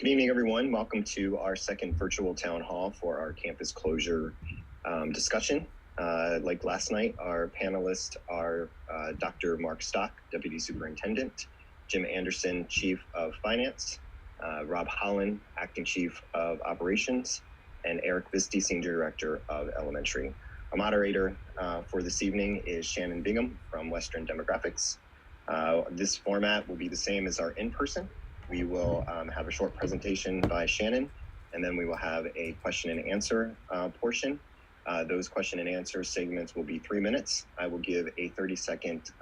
Good evening, everyone. Welcome to our second virtual town hall for our campus closure discussion. Like last night, our panelists are Dr. Mark Stock, Deputy Superintendent, Jim Anderson, Chief of Finance, Rob Holland, Acting Chief of Operations, and Eric Visti, Senior Director of Elementary. Our moderator for this evening is Shannon Bingham from Western Demographics. This format will be the same as our in-person. We will have a short presentation by Shannon, and then we will have a question and answer portion. Those question and answer segments will be 3 minutes. I will give a 30-second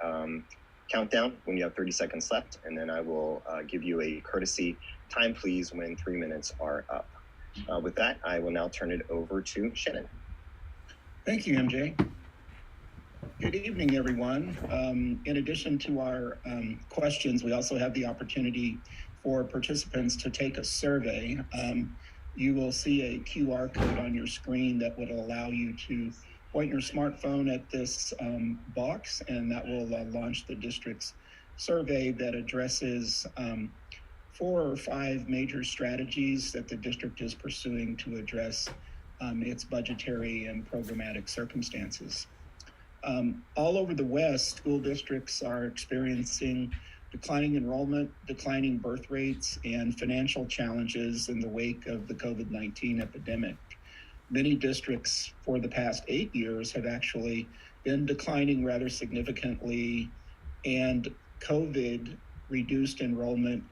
countdown when you have 30 seconds left, and then I will give you a courtesy time, please, when 3 minutes are up. With that, I will now turn it over to Shannon. Thank you, MJ. Good evening, everyone. In addition to our questions, we also have the opportunity for participants to take a survey. You will see a QR code on your screen that would allow you to point your smartphone at this box, and that will launch the district's survey that addresses 4 or 5 major strategies that the district is pursuing to address its budgetary and programmatic circumstances. All over the West, school districts are experiencing declining enrollment, declining birth rates, and financial challenges in the wake of the COVID-19 epidemic. Many districts for the past 8 years have actually been declining rather significantly, and COVID reduced enrollment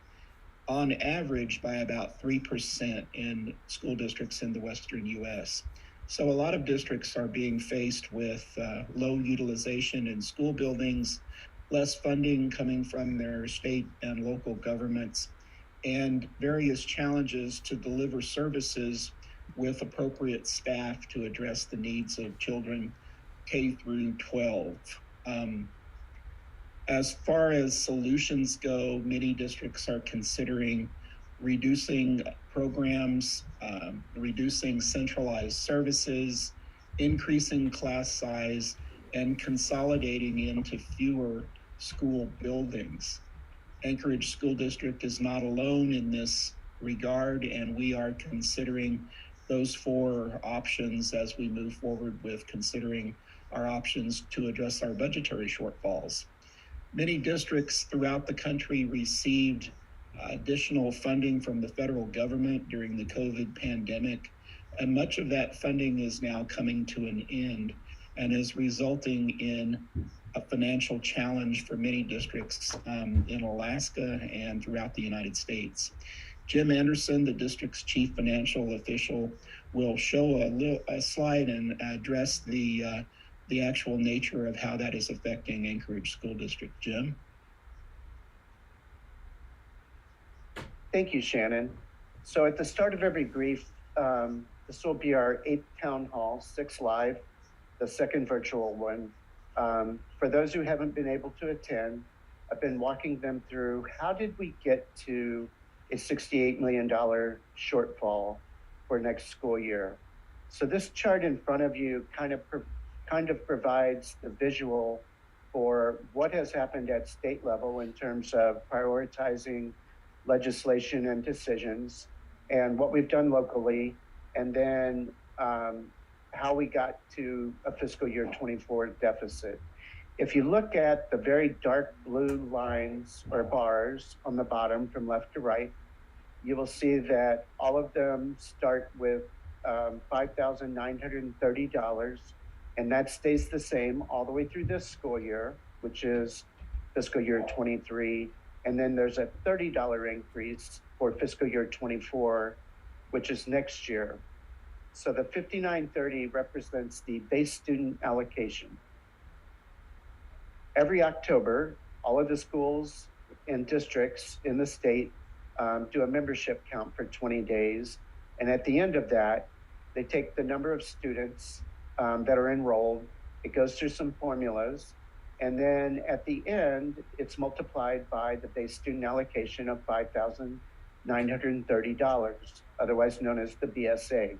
on average by about 3% in school districts in the Western U.S. So a lot of districts are being faced with low utilization in school buildings, less funding coming from their state and local governments, and various challenges to deliver services with appropriate staff to address the needs of children K through 12. As far as solutions go, many districts are considering reducing programs, reducing centralized services, increasing class size, and consolidating into fewer school buildings. Anchorage School District is not alone in this regard, and we are considering those 4 options as we move forward with considering our options to address our budgetary shortfalls. Many districts throughout the country received additional funding from the federal government during the COVID pandemic, and much of that funding is now coming to an end and is resulting in a financial challenge for many districts in Alaska and throughout the United States. Jim Anderson, the district's chief financial official, will show a slide and address the actual nature of how that is affecting Anchorage School District. Jim? Thank you, Shannon. So at the start of every brief, this will be our 8th town hall, 6 live, the second virtual one. For those who haven't been able to attend, I've been walking them through how did we get to a $68 million shortfall for next school year. So this chart in front of you kind of provides the visual for what has happened at state level in terms of prioritizing legislation and decisions, and what we've done locally, and then how we got to a fiscal year 24 deficit. If you look at the very dark blue lines or bars on the bottom from left to right, you will see that all of them start with $5,930, and that stays the same all the way through this school year, which is fiscal year 23. And then there's a $30 increase for fiscal year 24, which is next year. So the 5930 represents the base student allocation. Every October, all of the schools and districts in the state do a membership count for 20 days. And at the end of that, they take the number of students that are enrolled. It goes through some formulas. And then at the end, it's multiplied by the base student allocation of $5,930, otherwise known as the BSA.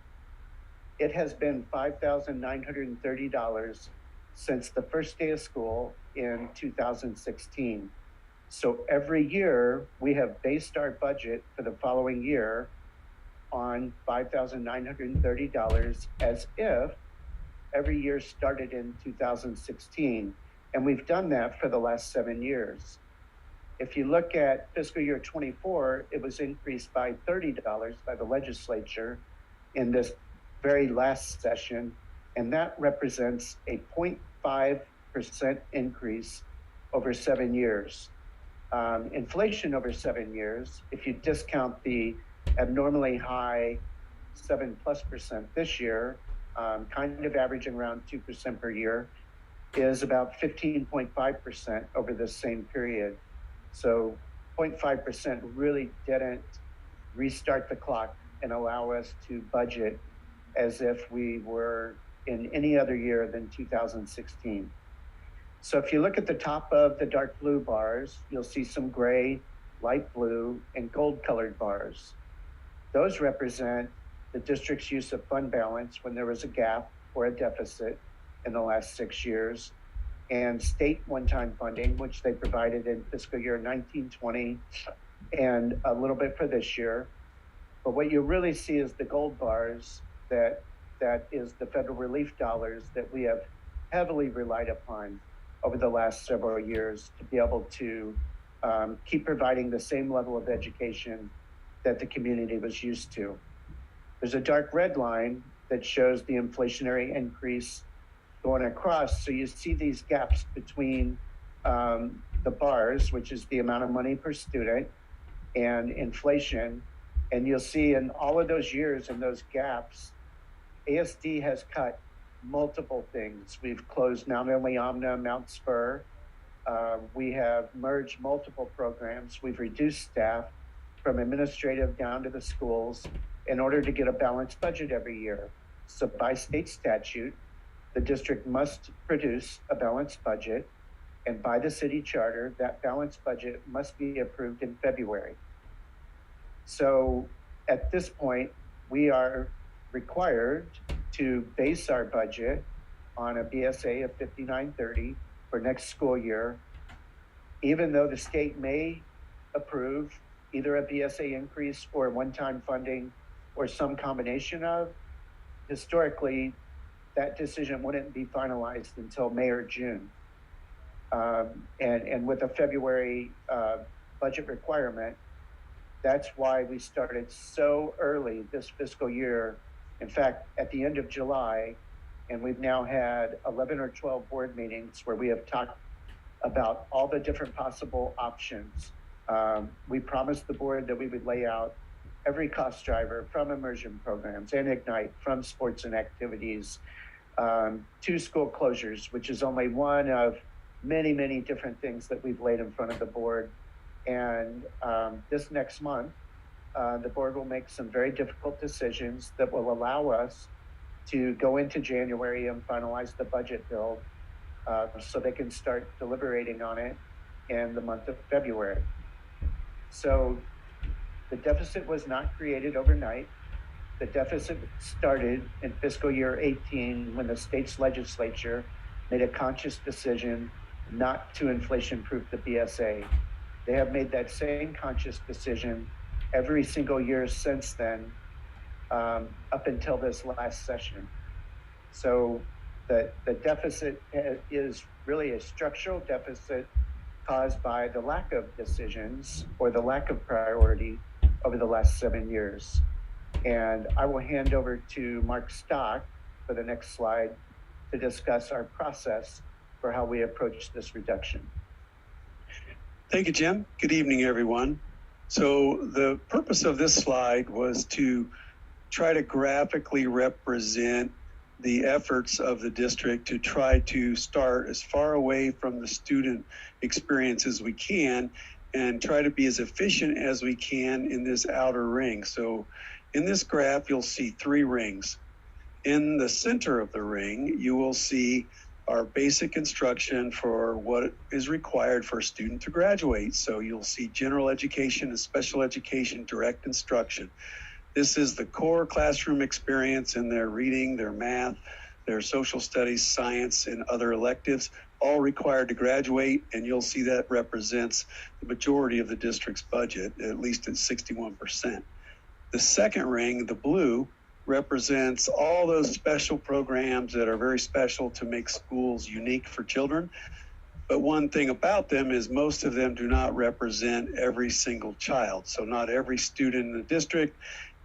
It has been $5,930 since the first day of school in 2016. So every year we have based our budget for the following year on $5,930 as if every year started in 2016. And we've done that for the last 7 years. If you look at fiscal year 24, it was increased by $30 by the legislature in this very last session, and that represents a 0.5% increase over 7 years. Inflation over 7 years, if you discount the abnormally high 7+% this year, kind of averaging around 2% per year, is about 15.5% over the same period. So 0.5% really didn't restart the clock and allow us to budget as if we were in any other year than 2016. So if you look at the top of the dark blue bars, you'll see some gray, light blue, and gold colored bars. Those represent the district's use of fund balance when there was a gap or a deficit in the last 6 years, and state one-time funding, which they provided in fiscal year 1920 and a little bit for this year. But what you really see is the gold bars, that is the federal relief dollars that we have heavily relied upon over the last several years to be able to keep providing the same level of education that the community was used to. There's a dark red line that shows the inflationary increase going across. So you see these gaps between the bars, which is the amount of money per student, and inflation. And you'll see in all of those years in those gaps, ASD has cut multiple things. We've closed Mount Iliamna, Mount Spur. We have merged multiple programs. We've reduced staff from administrative down to the schools in order to get a balanced budget every year. So by state statute, the district must produce a balanced budget, and by the city charter, that balanced budget must be approved in February. So at this point, we are required to base our budget on a BSA of 5930 for next school year, even though the state may approve either a BSA increase or one-time funding or some combination of. Historically, that decision wouldn't be finalized until May or June. And with a February budget requirement, that's why we started so early this fiscal year. In fact, at the end of July, and we've now had 11 or 12 board meetings where we have talked about all the different possible options. We promised the board that we would lay out every cost driver from immersion programs and Ignite, from sports and activities, to school closures, which is only one of many, many different things that we've laid in front of the board. And this next month, the board will make some very difficult decisions that will allow us to go into January and finalize the budget bill so they can start deliberating on it in the month of February. So the deficit was not created overnight. The deficit started in fiscal year 18 when the state's legislature made a conscious decision not to inflation-proof the BSA. They have made that same conscious decision every single year since then, up until this last session. So the deficit is really a structural deficit caused by the lack of decisions or the lack of priority over the last 7 years. And I will hand over to Mark Stock for the next slide to discuss our process for how we approach this reduction. Thank you, Jim. Good evening, everyone. So the purpose of this slide was to try to graphically represent the efforts of the district to try to start as far away from the student experience as we can and try to be as efficient as we can in this outer ring. So in this graph, you'll see 3 rings. In the center of the ring, you will see our basic instruction for what is required for a student to graduate. So you'll see general education and special education, direct instruction. This is the core classroom experience in their reading, their math, their social studies, science, and other electives, all required to graduate, and you'll see that represents the majority of the district's budget, at least at 61%. The second ring, the blue, represents all those special programs that are very special to make schools unique for children. But one thing about them is most of them do not represent every single child. So not every student in the district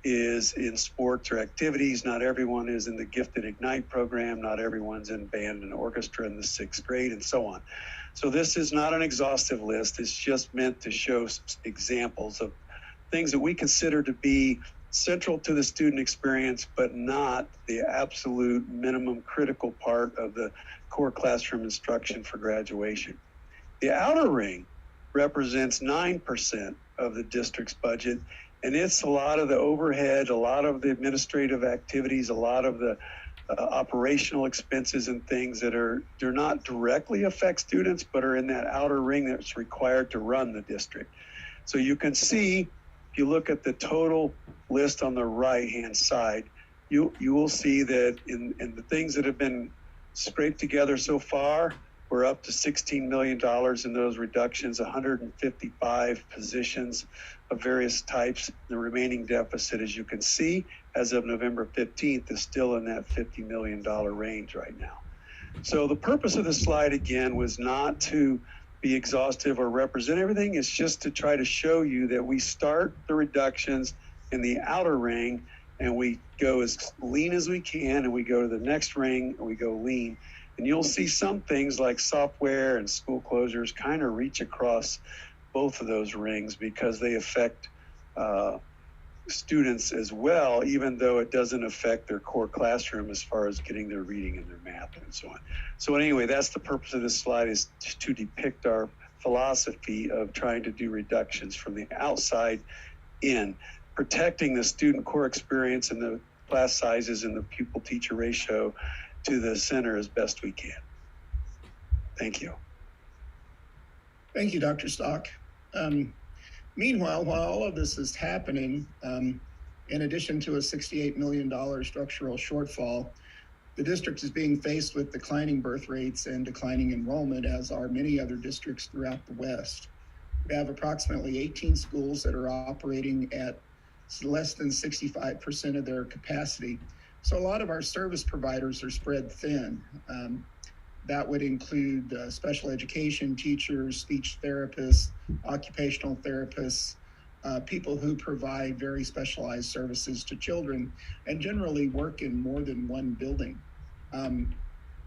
is in sports or activities. Not everyone is in the Gifted Ignite program. Not everyone's in band and orchestra in the 6th grade, and so on. So this is not an exhaustive list. It's just meant to show examples of things that we consider to be central to the student experience, but not the absolute minimum critical part of the core classroom instruction for graduation. The outer ring represents 9% of the district's budget, and it's a lot of the overhead, a lot of the administrative activities, a lot of the operational expenses and things that do not directly affect students, but are in that outer ring that's required to run the district. So you can see, if you look at the total list on the right-hand side, you will see that in the things that have been scraped together so far, we're up to $16 million in those reductions, 155 positions of various types. The remaining deficit, as you can see, as of November 15th, is still in that $50 million range right now. So the purpose of the slide, again, was not to be exhaustive or represent everything. It's just to try to show you that we start the reductions in the outer ring and we go as lean as we can, and we go to the next ring and we go lean. And you'll see some things like software and school closures kind of reach across both of those rings because they affect students as well, even though it doesn't affect their core classroom as far as getting their reading and their math and so on. So anyway, that's the purpose of this slide, is to depict our philosophy of trying to do reductions from the outside in, protecting the student core experience and the class sizes and the pupil-teacher ratio to the center as best we can. Thank you. Thank you, Dr. Stock. Meanwhile, while all of this is happening, in addition to a $68 million structural shortfall, the district is being faced with declining birth rates and declining enrollment, as are many other districts throughout the West. We have approximately 18 schools that are operating at less than 65% of their capacity. So a lot of our service providers are spread thin. That would include special education teachers, speech therapists, occupational therapists, people who provide very specialized services to children and generally work in more than one building.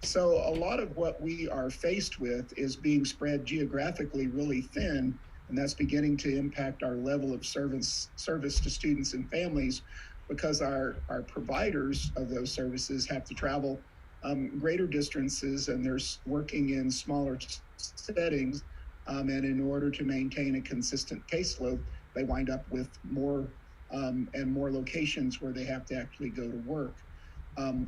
So a lot of what we are faced with is being spread geographically really thin, and that's beginning to impact our level of service to students and families, because our providers of those services have to travel greater distances, and they're working in smaller settings. And in order to maintain a consistent caseload, they wind up with more and more locations where they have to actually go to work.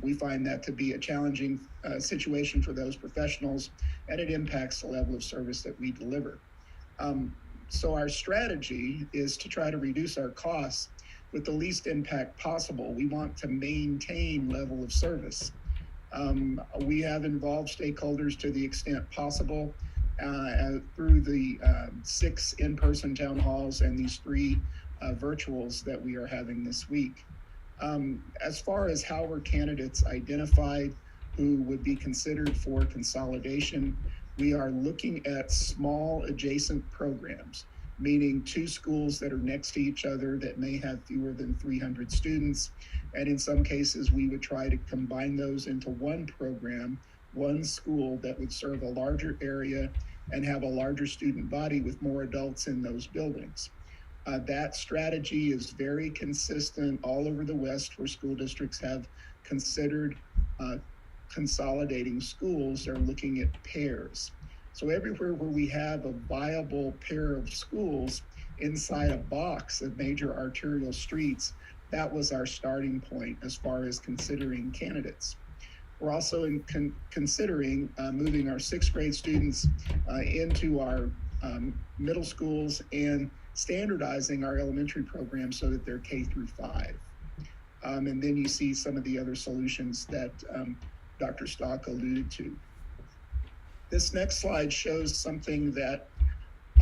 We find that to be a challenging situation for those professionals, and it impacts the level of service that we deliver. So our strategy is to try to reduce our costs with the least impact possible. We want to maintain level of service. We have involved stakeholders to the extent possible through the 6 in-person town halls and these 3 virtuals that we are having this week. As far as how were candidates identified who would be considered for consolidation, we are looking at small adjacent programs, meaning 2 schools that are next to each other that may have fewer than 300 students. And in some cases, we would try to combine those into one program, one school that would serve a larger area and have a larger student body with more adults in those buildings. That strategy is very consistent all over the West, where school districts have considered consolidating schools. They're looking at pairs. So everywhere where we have a viable pair of schools inside a box of major arterial streets, that was our starting point as far as considering candidates. We're also considering moving our 6th grade students into our middle schools and standardizing our elementary program so that they're K through 5. And then you see some of the other solutions that Dr. Stock alluded to. This next slide shows something that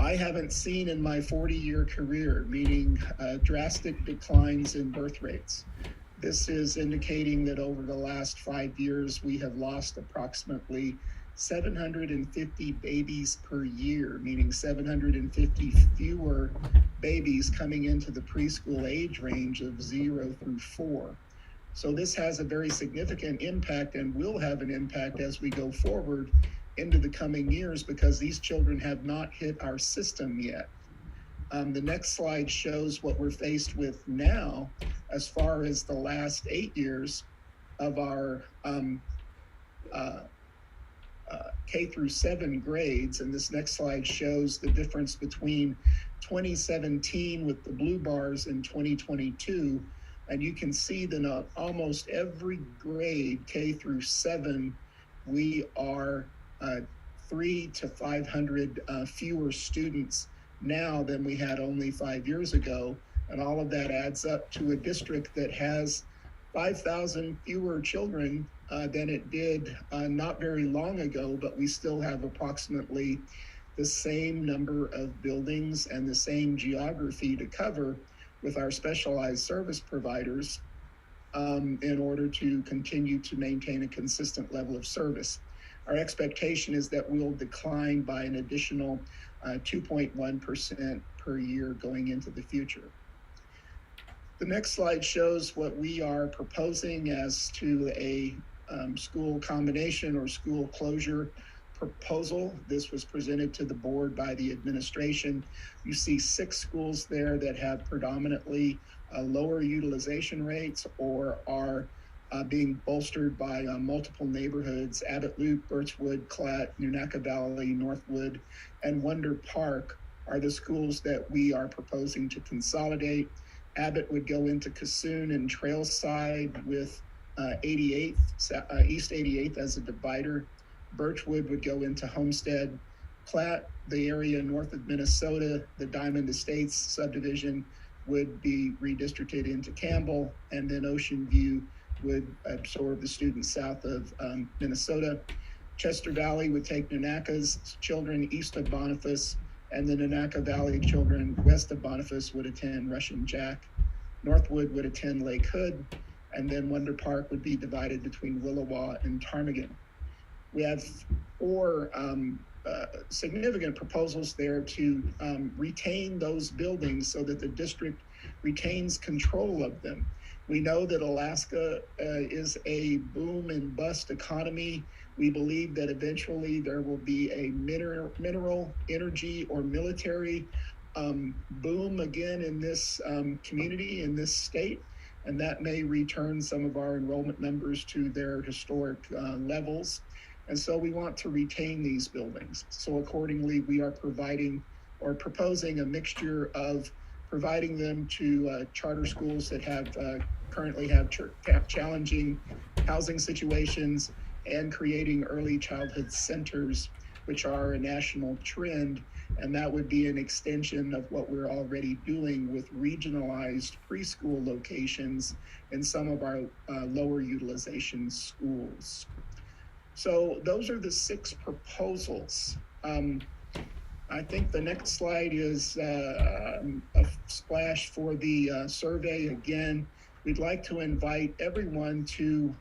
I haven't seen in my 40-year career, meaning drastic declines in birth rates. This is indicating that over the last 5 years, we have lost approximately 750 babies per year, meaning 750 fewer babies coming into the preschool age range of 0 through 4. So this has a very significant impact and will have an impact as we go forward into the coming years because these children have not hit our system yet. The next slide shows what we're faced with now as far as the last 8 years of our K through 7 grades. And this next slide shows the difference between 2017 with the blue bars and 2022. And you can see that almost every grade, K through 7, we are 300 to 500 fewer students now than we had only 5 years ago. And all of that adds up to a district that has 5,000 fewer children than it did not very long ago, but we still have approximately the same number of buildings and the same geography to cover with our specialized service providers in order to continue to maintain a consistent level of service. Our expectation is that we'll decline by an additional 2.1% per year going into the future. The next slide shows what we are proposing as to a school combination or school closure proposal. This was presented to the board by the administration. You see 6 schools there that have predominantly lower utilization rates or are being bolstered by multiple neighborhoods: Abbott Loop, Birchwood, Klatt, Nunaka Valley, Northwood, and Wonder Park are the schools that we are proposing to consolidate. Abbott would go into Cassoon and Trailside with 88th, East 88th as a divider. Birchwood would go into Homestead. Klatt, the area north of Minnesota, the Diamond Estates subdivision, would be redistricted into Campbell, and then Ocean View would absorb the students south of Minnesota. Chester Valley would take Nunaka's children east of Boniface, and the Nunaka Valley children west of Boniface would attend Russian Jack. Northwood would attend Lake Hood, and then Wonder Park would be divided between Willowa and Ptarmigan. We have 4 significant proposals there to retain those buildings so that the district retains control of them. We know that Alaska is a boom and bust economy. We believe that eventually there will be a mineral, energy, or military boom again in this community, in this state, and that may return some of our enrollment numbers to their historic levels. And so we want to retain these buildings. So accordingly, we are providing or proposing a mixture of providing them to charter schools that have currently have challenging housing situations and creating early childhood centers, which are a national trend. And that would be an extension of what we're already doing with regionalized preschool locations in some of our lower utilization schools. So those are the 6 proposals. I think the next slide is a splash for the survey. Again, we'd like to invite everyone to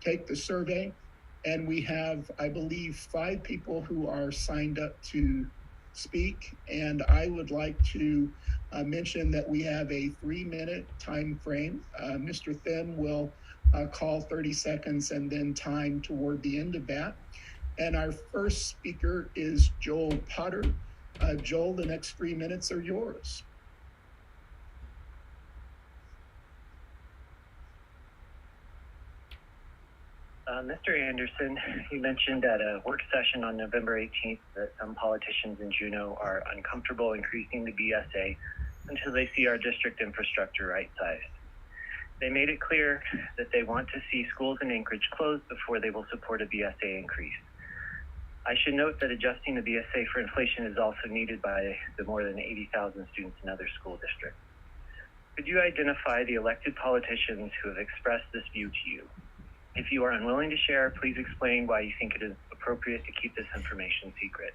take the survey. And we have, I believe, 5 people who are signed up to speak. And I would like to mention that we have a 3-minute time frame. Mr. Thiem will call 30 seconds and then time toward the end of that. And our first speaker is Joel Potter. Joel, the next 3 minutes are yours. Mr. Anderson, you mentioned at a work session on November 18th that some politicians in Juneau are uncomfortable increasing the BSA until they see our district infrastructure right-sized. They made it clear that they want to see schools in Anchorage closed before they will support a BSA increase. I should note that adjusting the BSA for inflation is also needed by the more than 80,000 students in other school districts. Could you identify the elected politicians who have expressed this view to you? If you are unwilling to share, please explain why you think it is appropriate to keep this information secret.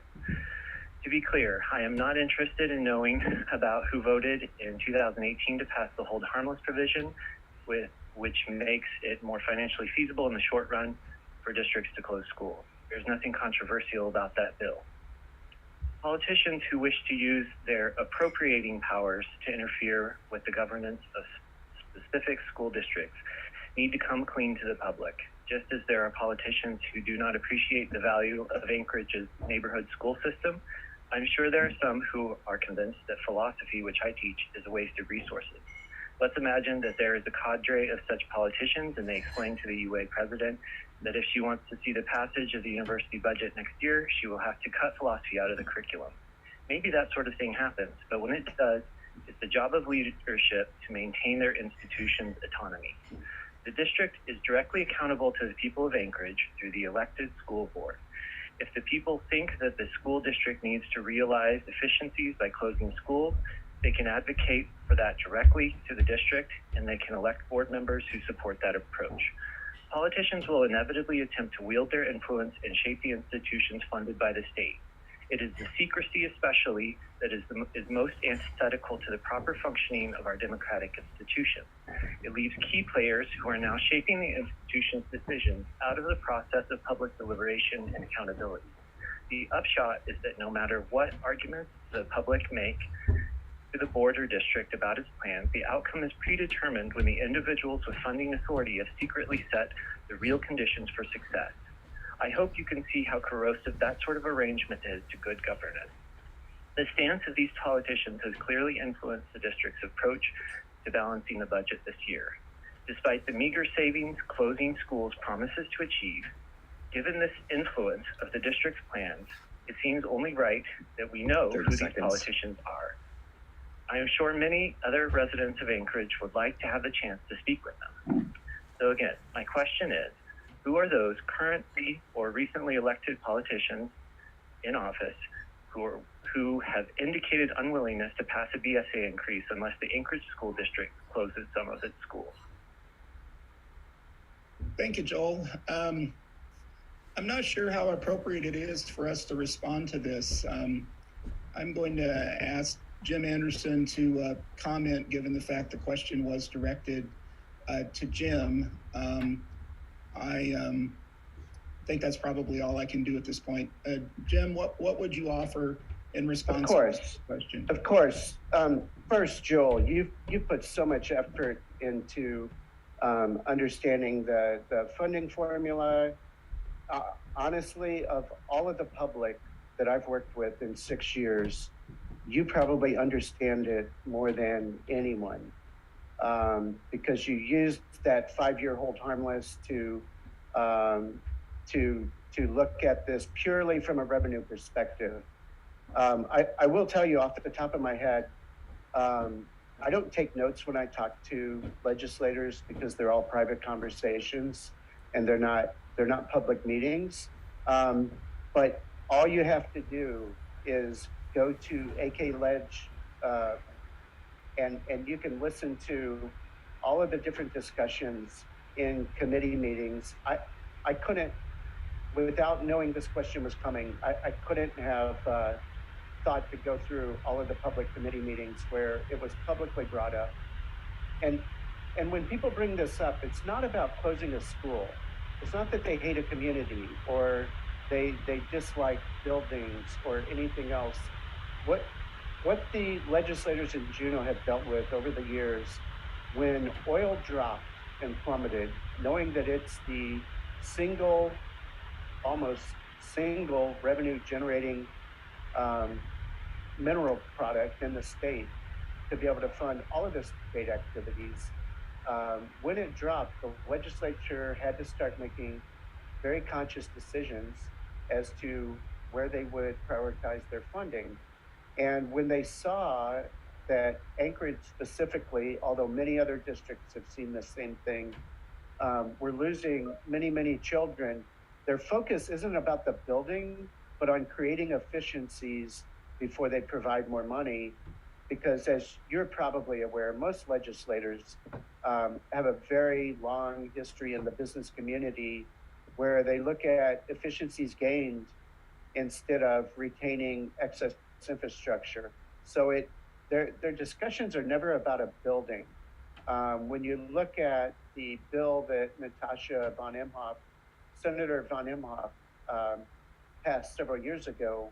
To be clear, I am not interested in knowing about who voted in 2018 to pass the hold harmless provision, which makes it more financially feasible in the short run for districts to close schools. There's nothing controversial about that bill. Politicians who wish to use their appropriating powers to interfere with the governance of specific school districts need to come clean to the public, just as there are politicians who do not appreciate the value of Anchorage's neighborhood school system. I'm sure there are some who are convinced that philosophy, which I teach, is a waste of resources. Let's imagine that there is a cadre of such politicians and they explain to the UA president that if she wants to see the passage of the university budget next year, she will have to cut philosophy out of the curriculum. Maybe that sort of thing happens, but when it does, it's the job of leadership to maintain their institution's autonomy. The district is directly accountable to the people of Anchorage through the elected school board. If the people think that the school district needs to realize efficiencies by closing schools, they can advocate for that directly to the district, and they can elect board members who support that approach. Politicians will inevitably attempt to wield their influence and shape the institutions funded by the state. It is the secrecy especially that is most antithetical to the proper functioning of our democratic institution. It leaves key players who are now shaping the institution's decisions out of the process of public deliberation and accountability. The upshot is that no matter what arguments the public make to the board or district about its plans, the outcome is predetermined when the individuals with funding authority have secretly set the real conditions for success. I hope you can see how corrosive that sort of arrangement is to good governance. The stance of these politicians has clearly influenced the district's approach to balancing the budget this year. Despite the meager savings closing schools promises to achieve, given this influence of the district's plans, it seems only right that we know who these politicians are. I am sure many other residents of Anchorage would like to have the chance to speak with them. So again, my question is, who are those currently or recently elected politicians in office who have indicated unwillingness to pass a BSA increase unless the Anchorage School District closes some of its schools? Thank you, Joel. I'm not sure how appropriate it is for us to respond to this. I'm going to ask Jim Anderson to comment, given the fact the question was directed to Jim. I think that's probably all I can do at this point. Jim, what would you offer in response to this question? Of course. First, Joel, you put so much effort into understanding the funding formula. Honestly, of all of the public that I've worked with in 6 years, you probably understand it more than anyone, because you used that 5-year hold harmless to look at this purely from a revenue perspective. I will tell you off the top of my head, I don't take notes when I talk to legislators because they're all private conversations and they're not public meetings. But all you have to do is go to AK Ledge, and you can listen to all of the different discussions in committee meetings. I couldn't, without knowing this question was coming, I couldn't have thought to go through all of the public committee meetings where it was publicly brought up. And when people bring this up, it's not about closing a school. It's not that they hate a community or they dislike buildings or anything else. What the legislators in Juneau have dealt with over the years, when oil dropped and plummeted, knowing that it's the almost single revenue generating mineral product in the state to be able to fund all of the state activities. When it dropped, the legislature had to start making very conscious decisions as to where they would prioritize their funding. And when they saw that Anchorage specifically, although many other districts have seen the same thing, we're losing many, many children, their focus isn't about the building, but on creating efficiencies before they provide more money. because as you're probably aware, most legislators have a very long history in the business community where they look at efficiencies gained instead of retaining excess infrastructure. So their discussions are never about a building. When you look at the bill that Senator von Imhoff, passed several years ago,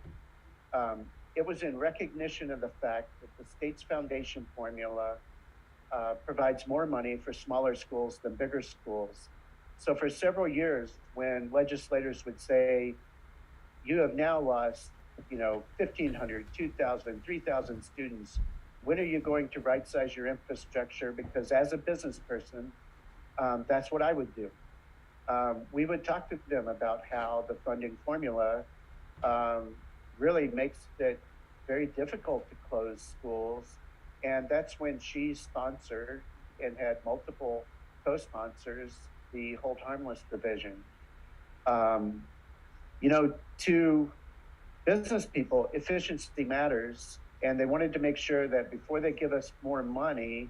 it was in recognition of the fact that the state's foundation formula provides more money for smaller schools than bigger schools. So for several years, when legislators would say, you have now lost, 1,500, 2,000, 3,000 students, when are you going to right size your infrastructure? Because as a business person, that's what I would do. We would talk to them about how the funding formula really makes it very difficult to close schools. And that's when she sponsored and had multiple co-sponsors the Hold Harmless division. To business people, efficiency matters, and they wanted to make sure that before they give us more money,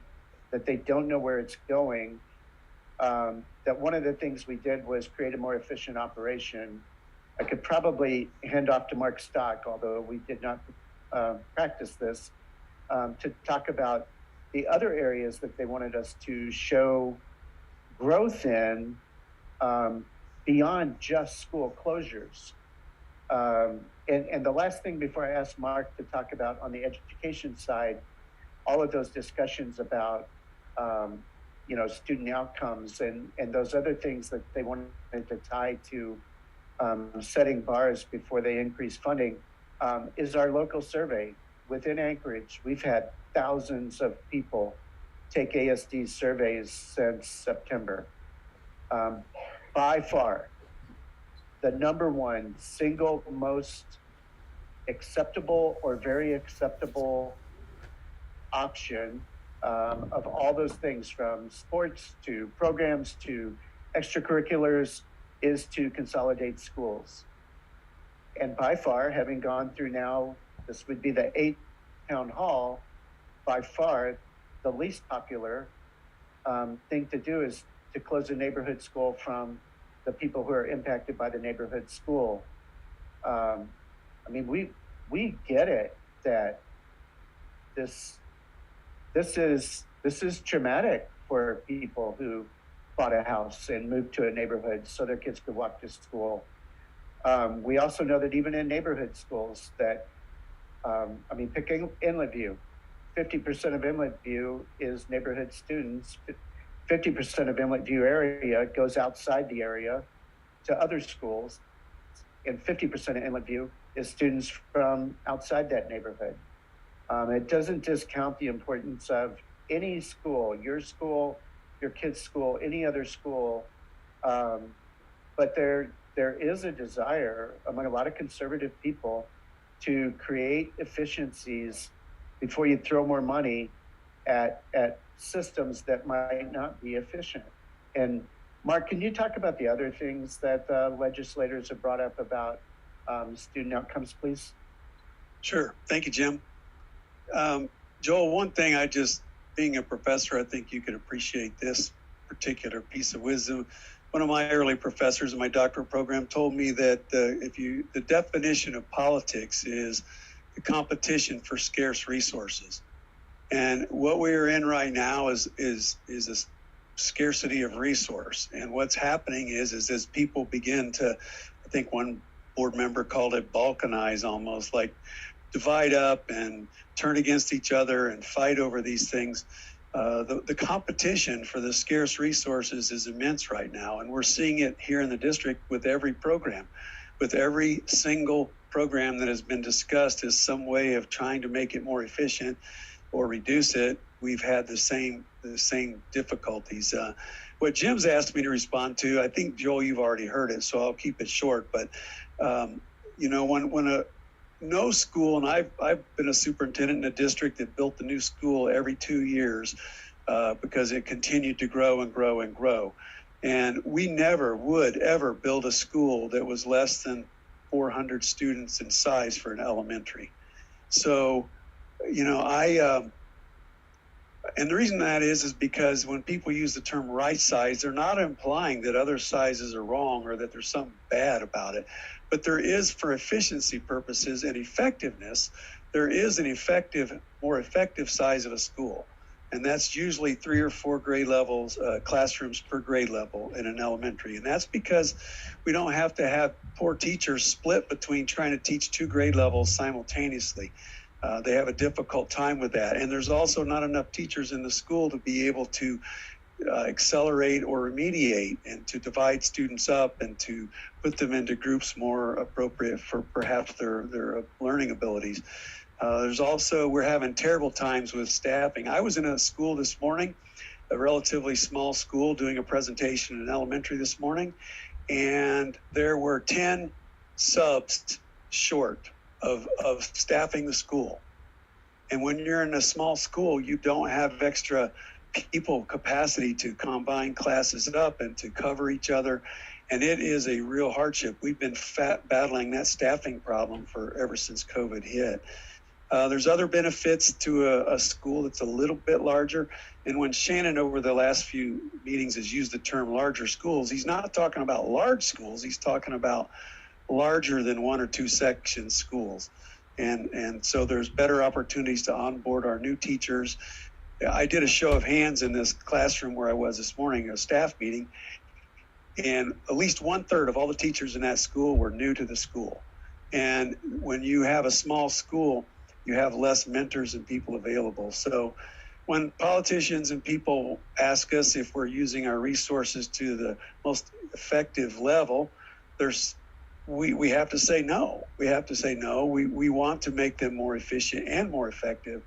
that they don't know where it's going. That one of the things we did was create a more efficient operation. I could probably hand off to Mark Stock, although we did not practice this, to talk about the other areas that they wanted us to show growth in beyond just school closures. And the last thing before I ask Mark to talk about on the education side, all of those discussions about student outcomes and those other things that they wanted to tie to setting bars before they increase funding, is our local survey. Within Anchorage, we've had thousands of people take ASD surveys since September. By far, the number one single most acceptable or very acceptable option of all those things, from sports to programs to extracurriculars, is to consolidate schools. And by far, having gone through now, this would be the 8th town hall, by far the least popular thing to do is to close a neighborhood school from the people who are impacted by the neighborhood school. We get it that this is traumatic for people who bought a house and moved to a neighborhood so their kids could walk to school. We also know that even in neighborhood schools that, pick Inlet View, 50% of Inlet View is neighborhood students. 50% of Inlet View area goes outside the area to other schools, and 50% of Inlet View is students from outside that neighborhood. It doesn't discount the importance of any school, your kid's school, any other school, but there is a desire among a lot of conservative people to create efficiencies before you throw more money at systems that might not be efficient. And Mark, can you talk about the other things that legislators have brought up about student outcomes, please? Sure. Thank you, Jim. Joel, one thing being a professor, I think you can appreciate this particular piece of wisdom. One of my early professors in my doctoral program told me that the definition of politics is the competition for scarce resources. And what we're in right now is a scarcity of resource. And what's happening is as people begin to, I think one board member called it balkanize, almost like divide up and turn against each other and fight over these things. The competition for the scarce resources is immense right now. And we're seeing it here in the district with every program. With every single program that has been discussed as some way of trying to make it more efficient or reduce it, we've had the same difficulties. What Jim's asked me to respond to, I think, Joel, you've already heard it, so I'll keep it short. But when no school, and I've been a superintendent in a district that built the new school every 2 years because it continued to grow and grow and grow. And we never would ever build a school that was less than 400 students in size for an elementary. So And the reason that is because when people use the term right size, they're not implying that other sizes are wrong or that there's something bad about it. But there is, for efficiency purposes and effectiveness, there is an more effective size of a school. And that's usually 3 or 4 grade levels, classrooms per grade level in an elementary. And that's because we don't have to have poor teachers split between trying to teach 2 grade levels simultaneously. They have a difficult time with that. And there's also not enough teachers in the school to be able to accelerate or remediate and to divide students up and to put them into groups more appropriate for perhaps their learning abilities. There's also, we're having terrible times with staffing. I was in a school this morning, a relatively small school, doing a presentation in elementary this morning, and there were 10 subs short of staffing the school. And when you're in a small school, you don't have extra people capacity to combine classes up and to cover each other. And it is a real hardship. We've been battling that staffing problem ever since COVID hit. There's other benefits to a school that's a little bit larger. And when Shannon over the last few meetings has used the term larger schools, he's not talking about large schools. He's talking about larger than 1 or 2 section schools. And so there's better opportunities to onboard our new teachers. I did a show of hands in this classroom where I was this morning, a staff meeting, and at least 1/3 of all the teachers in that school were new to the school. And when you have a small school, you have less mentors and people available. So when politicians and people ask us if we're using our resources to the most effective level, we have to say no. We have to say no. We want to make them more efficient and more effective.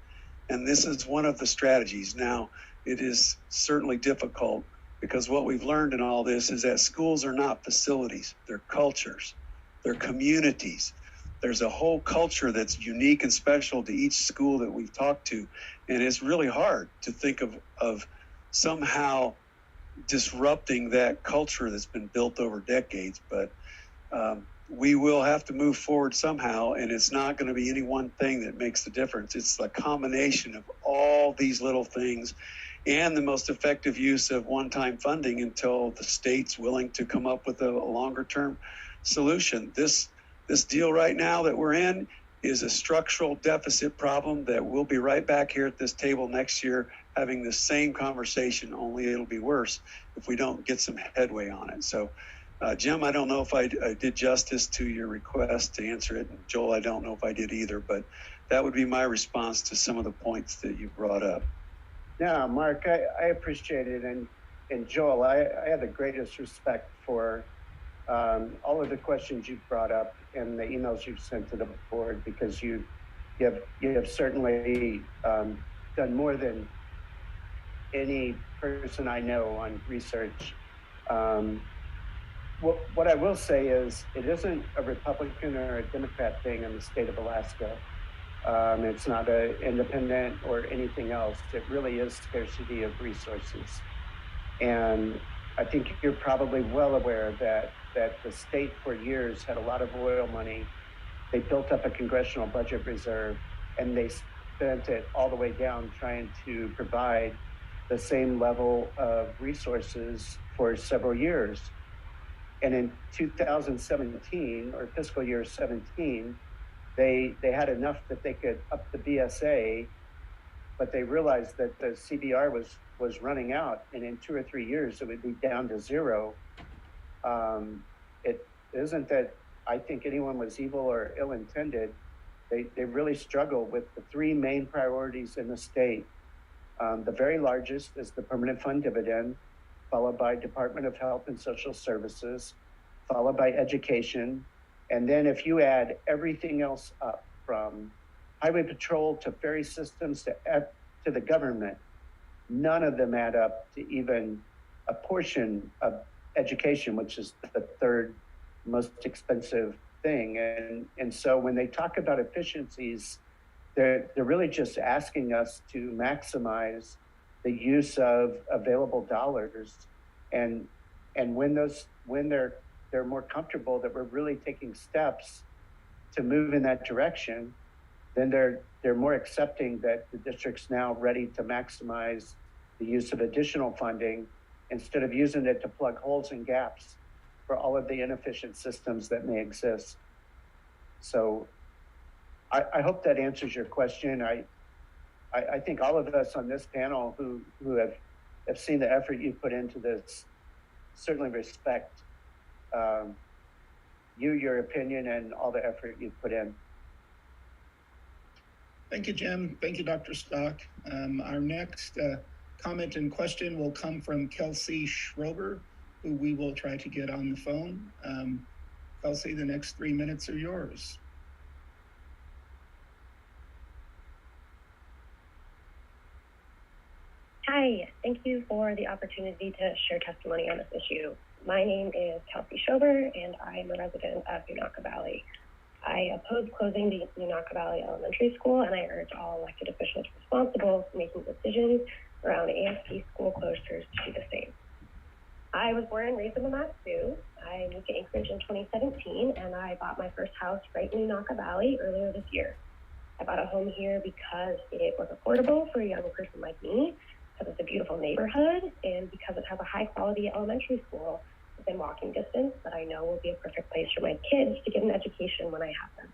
And this is one of the strategies. Now, it is certainly difficult because what we've learned in all this is that schools are not facilities. They're cultures. They're communities. There's a whole culture that's unique and special to each school that we've talked to. And it's really hard to think of somehow disrupting that culture that's been built over decades. But we will have to move forward somehow, and it's not going to be any one thing that makes the difference. It's the combination of all these little things and the most effective use of one-time funding until the state's willing to come up with a longer-term solution. This deal right now that we're in is a structural deficit problem that we'll be right back here at this table next year having the same conversation, only it'll be worse if we don't get some headway on it. So Jim, I don't know if I did justice to your request to answer it. And Joel, I don't know if I did either, but that would be my response to some of the points that you brought up. Yeah, Mark, I appreciate it. And Joel, I have the greatest respect for all of the questions you've brought up and the emails you've sent to the board, because you have certainly done more than any person I know on research. What I will say is it isn't a Republican or a Democrat thing in the state of Alaska. It's not an independent or anything else. It really is scarcity of resources. And I think you're probably well aware that the state for years had a lot of oil money. They built up a congressional budget reserve, and they spent it all the way down trying to provide the same level of resources for several years. And in 2017, or fiscal year 17, they had enough that they could up the BSA, but they realized that the CBR was running out, and in 2 or 3 years it would be down to zero. It isn't that I think anyone was evil or ill-intended. They really struggle with the 3 main priorities in the state. The very largest is the permanent fund dividend, followed by Department of Health and Social Services, followed by education. And then if you add everything else up, from highway patrol to ferry systems to the government, none of them add up to even a portion of education, which is the 3rd most expensive thing. And so when they talk about efficiencies, they're really just asking us to maximize the use of available dollars, and when they're more comfortable that we're really taking steps to move in that direction, then they're more accepting that the district's now ready to maximize the use of additional funding instead of using it to plug holes and gaps for all of the inefficient systems that may exist. So I hope that answers your question. I think all of us on this panel who have seen the effort you put into this certainly respect your opinion and all the effort you put in. Thank you, Jim. Thank you, Dr. Stock. Our next comment and question will come from Kelsey Schrober, who we will try to get on the phone. Kelsey, the next 3 minutes are yours. Hi, thank you for the opportunity to share testimony on this issue. My name is Kelsey Schober, and I'm a resident of Unaka Valley. I oppose closing the Unaka Valley Elementary School, and I urge all elected officials responsible for making decisions around ASP school closures to do the same. I was born and raised in the Mass Sioux. I moved to Anchorage in 2017, and I bought my first house right in Unaka Valley earlier this year. I bought a home here because it was affordable for a young person like me, because it's a beautiful neighborhood, and because it has a high-quality elementary school within walking distance that I know will be a perfect place for my kids to get an education when I have them.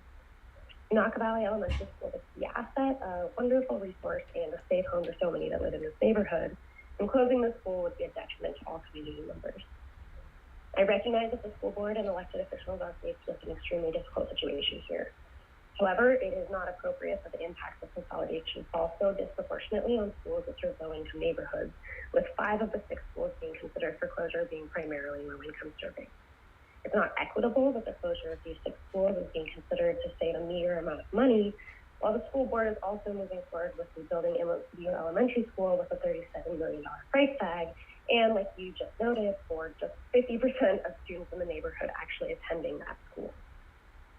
Unaka Valley Elementary School is a key asset, a wonderful resource, and a safe home for so many that live in this neighborhood, and closing the school would be a detriment to all community members. I recognize that the school board and elected officials are faced with an extremely difficult situation here. However, it is not appropriate that the impacts of consolidation fall so disproportionately on schools that serve low-income neighborhoods, with 5 of the 6 schools being considered for closure being primarily low-income serving. It's not equitable that the closure of these 6 schools is being considered to save a meager amount of money, while the school board is also moving forward with rebuilding View Elementary School with a $37 million price tag, and like you just noted, for just 50% of students in the neighborhood actually attending that school.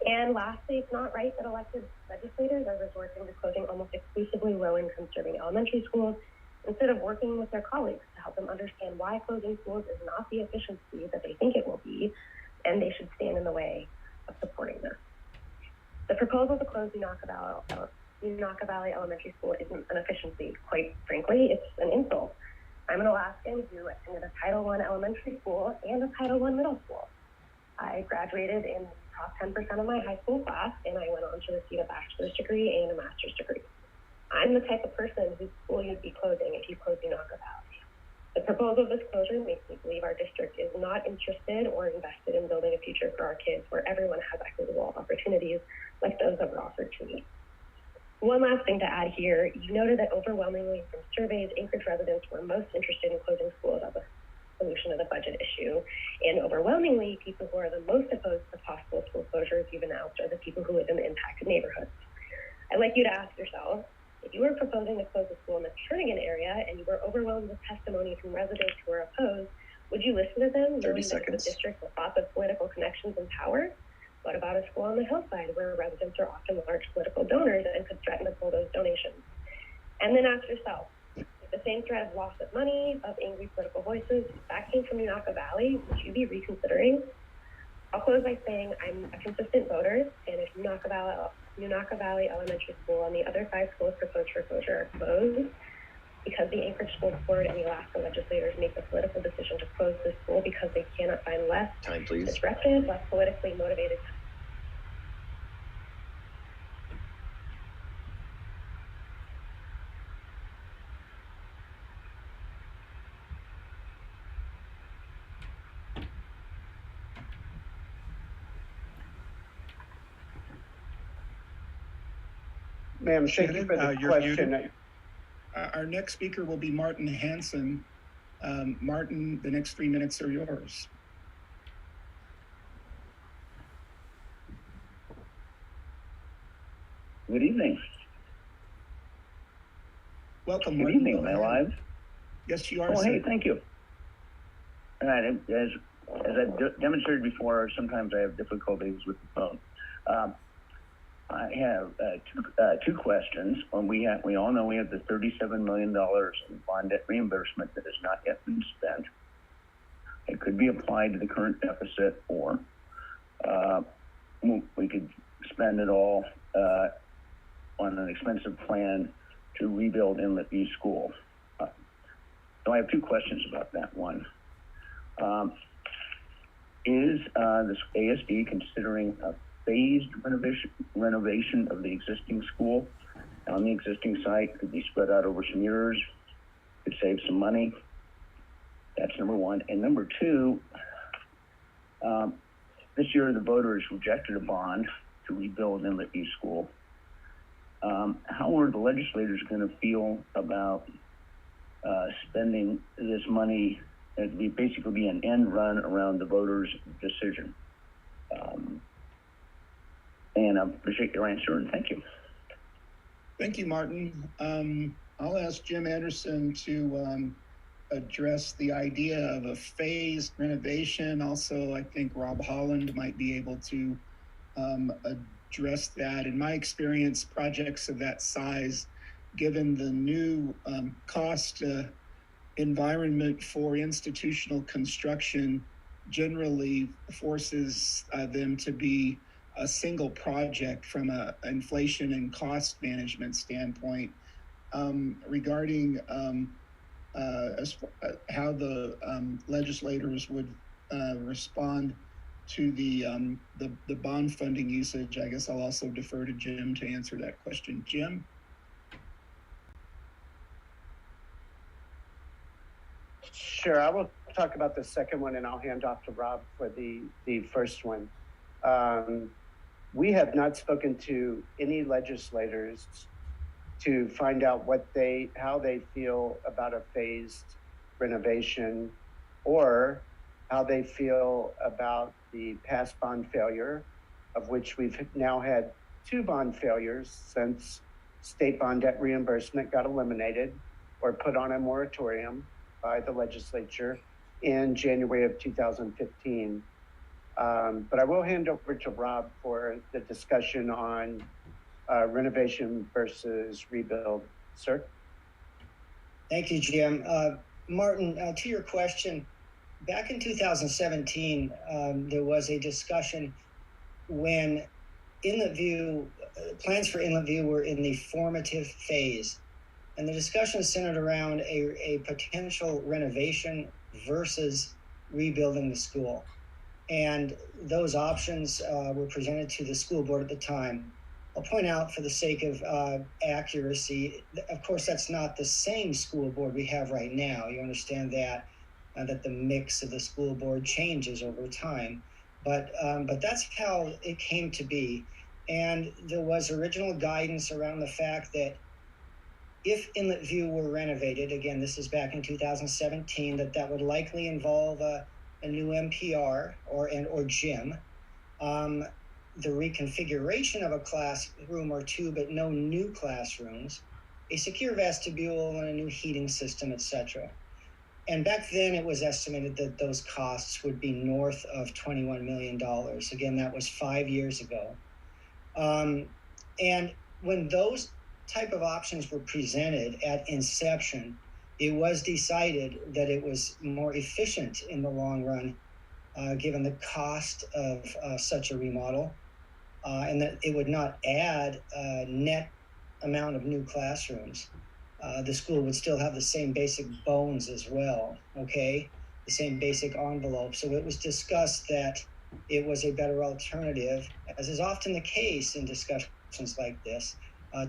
And lastly, it's not right that elected legislators are resorting to closing almost exclusively low-income serving elementary schools instead of working with their colleagues to help them understand why closing schools is not the efficiency that they think it will be, and they should stand in the way of supporting this. The proposal to close Unaka Valley Elementary School isn't an efficiency. Quite frankly, it's an insult. I'm an Alaskan who attended a Title I elementary school and a Title I middle school. I graduated in the top 10% of my high school class, and I went on to receive a bachelor's degree and a master's degree. I'm the type of person whose school you'd be closing if you closed Unaka Valley. The proposal of this closure makes me believe our district is not interested or invested in building a future for our kids where everyone has equitable opportunities like those that were offered to me. One last thing to add here, you noted that overwhelmingly from surveys, Anchorage residents were most interested in closing schools as a solution to the budget issue, and overwhelmingly, people who are the most opposed to possible school closures you've announced are the people who live in the impacted neighborhoods. I'd like you to ask yourself, if you were proposing to close a school in the Turnagain area and you were overwhelmed with testimony from residents who are opposed, would you listen to them, knowing that the district with lots of political connections and power? What about a school on the hillside where residents are often large political donors and could threaten to pull those donations? And then ask yourself, if the same threat of loss of money, of angry political voices, if that came from Unaka Valley, would you be reconsidering? I'll close by saying I'm a consistent voter, and if Unaka Valley Elementary School and the other 5 schools proposed for closure are closed, because the Anchorage School Board and the Alaska legislators make the political decision to close the school because they cannot find less disruptive, less politically motivated. Ma'am, thank you for the question. Our next speaker will be Martin Hansen. Martin, the next 3 minutes are yours. Good evening. Welcome, Good Martin. evening. Am I live? Yes, you are. Oh, sir. hey, thank you. All right. As I've demonstrated before, sometimes I have difficulties with the phone. I have two questions. We all know we have the $37 million in bond debt reimbursement that has not yet been spent. It could be applied to the current deficit, or we could spend it all on an expensive plan to rebuild Inlet View School. So I have two questions about that. One, is this ASD considering a phased renovation of the existing school on the existing site? Could be spread out over some years, could save some money. That's number one. And number two, this year the voters rejected a bond to rebuild Inlet View School. How are the legislators going to feel about spending this money? It would basically be an end run around the voters' decision. And I appreciate your answer, and thank you. Thank you, Martin. I'll ask Jim Anderson to address the idea of a phased renovation. Also, I think Rob Holland might be able to address that. In my experience, projects of that size, given the new cost environment for institutional construction, generally forces them to be a single project from an inflation and cost management standpoint. Regarding how the legislators would respond to the bond funding usage, I guess I'll also defer to Jim to answer that question. Jim? Sure, I will talk about the second one and I'll hand off to Rob for the first one. We have not spoken to any legislators to find out how they feel about a phased renovation, or how they feel about the past bond failure, of which we've now had 2 bond failures since state bond debt reimbursement got eliminated or put on a moratorium by the legislature in January of 2015. But I will hand over to Rob for the discussion on renovation versus rebuild. Sir? Thank you, Jim. Martin, to your question, back in 2017, there was a discussion when Inlet View, plans for Inlet View were in the formative phase. And the discussion centered around a potential renovation versus rebuilding the school. And those options were presented to the school board at the time. I'll point out, for the sake of accuracy, of course, that's not the same school board we have right now. You understand that the mix of the school board changes over time. But that's how it came to be. And there was original guidance around the fact that if Inlet View were renovated, again, this is back in 2017, that would likely involve a new MPR or gym, the reconfiguration of a classroom or 2, but no new classrooms, a secure vestibule and a new heating system, etc. And back then it was estimated that those costs would be north of $21 million. Again, that was 5 years ago. And when those type of options were presented at inception, it was decided that it was more efficient in the long run, given the cost of such a remodel, and that it would not add a net amount of new classrooms. The school would still have the same basic bones as well, okay? The same basic envelope. So it was discussed that it was a better alternative, as is often the case in discussions like this,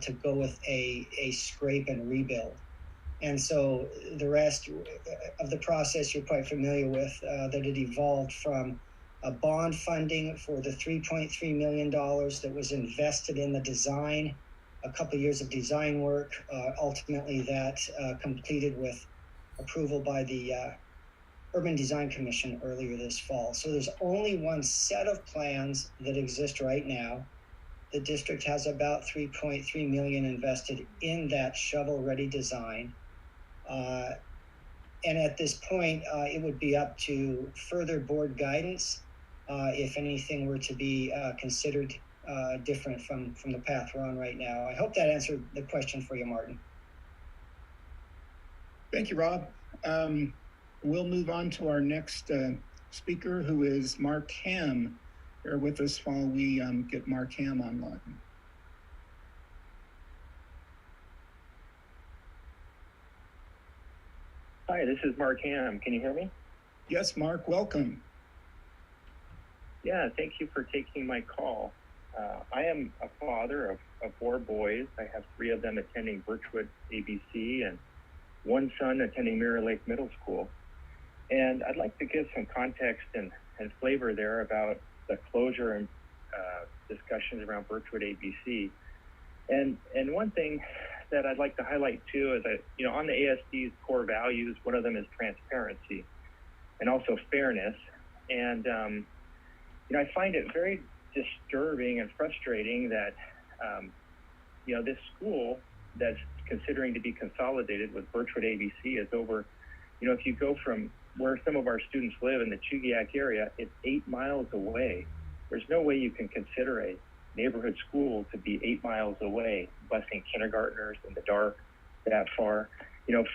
to go with a scrape and rebuild. And so the rest of the process you're quite familiar with, that it evolved from a bond funding for the $3.3 million that was invested in the design, a couple of years of design work, ultimately that completed with approval by the Urban Design Commission earlier this fall. So there's only one set of plans that exist right now. The district has about $3.3 million invested in that shovel-ready design. And at this point, it would be up to further board guidance if anything were to be considered different from the path we're on right now. I hope that answered the question for you, Martin. Thank you, Rob. We'll move on to our next speaker, who is Mark Ham. Bear with us while we get Mark Ham online. Hi, this is Mark Ham. Can you hear me? Yes, Mark, welcome. Yeah, thank you for taking my call. I am a father of 4 boys. I have 3 of them attending Birchwood ABC and 1 son attending Mirror Lake Middle School. And I'd like to give some context and flavor there about the closure and discussions around Birchwood ABC. And one thing that I'd like to highlight too is that, on the ASD's core values, one of them is transparency and also fairness. And, I find it very disturbing and frustrating that, this school that's considering to be consolidated with Birchwood ABC is over, if you go from where some of our students live in the Chugiak area, it's 8 miles away. There's no way you can consider a neighborhood school to be 8 miles away, busing kindergartners in the dark that far.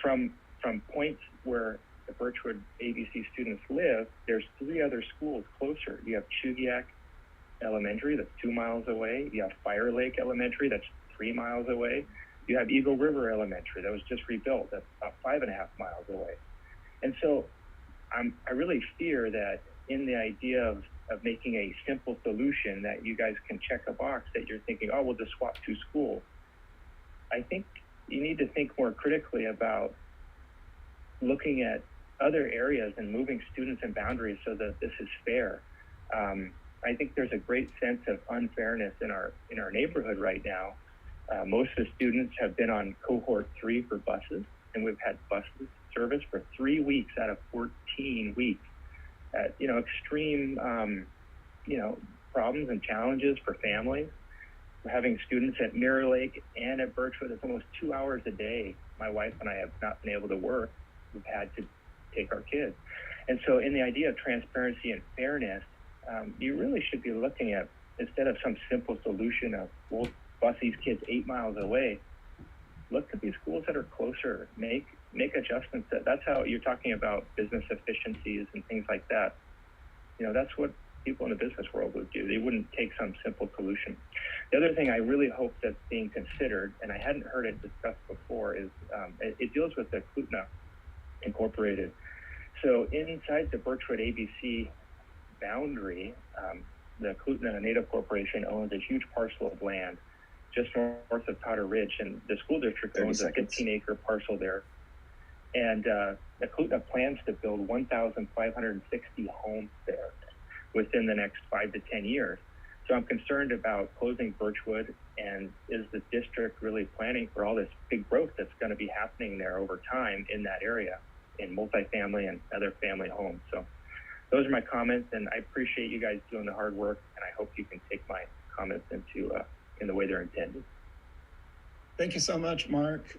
From points where the Birchwood ABC students live, there's 3 other schools closer. You have Chugiak Elementary, that's 2 miles away. You have Fire Lake Elementary, that's 3 miles away. You have Eagle River Elementary, that was just rebuilt, that's about 5.5 miles away. And so I really fear that in the idea of making a simple solution that you guys can check a box that you're thinking, oh, we'll just swap 2 schools. I think you need to think more critically about looking at other areas and moving students and boundaries so that this is fair. I think there's a great sense of unfairness in our neighborhood right now. Most of the students have been on cohort 3 for buses, and we've had buses service for 3 weeks out of 14 weeks. At extreme problems and challenges for families. We're having students at Mirror Lake and at Birchwood. It's almost 2 hours a day. My wife and I have not been able to work. We've had to take our kids. And so in the idea of transparency and fairness, you really should be looking at, instead of some simple solution of, we'll bus these kids 8 miles away, look at these schools that are closer, make adjustments. That's how you're talking about business efficiencies and things like that. That's what people in the business world would do. They wouldn't take some simple solution. The other thing I really hope that's being considered, and I hadn't heard it discussed before, is it deals with the Klutna Incorporated. So inside the Birchwood ABC boundary, the Klutna Native Corporation owns a huge parcel of land just north of Potter Ridge, and the school district owns a 15-acre parcel there. And the Klutna plans to build 1,560 homes there within the next 5 to 10 years. So I'm concerned about closing Birchwood, and is the district really planning for all this big growth that's going to be happening there over time in that area, in multifamily and other family homes? So those are my comments, and I appreciate you guys doing the hard work, and I hope you can take my comments into in the way they're intended. Thank you so much, Mark.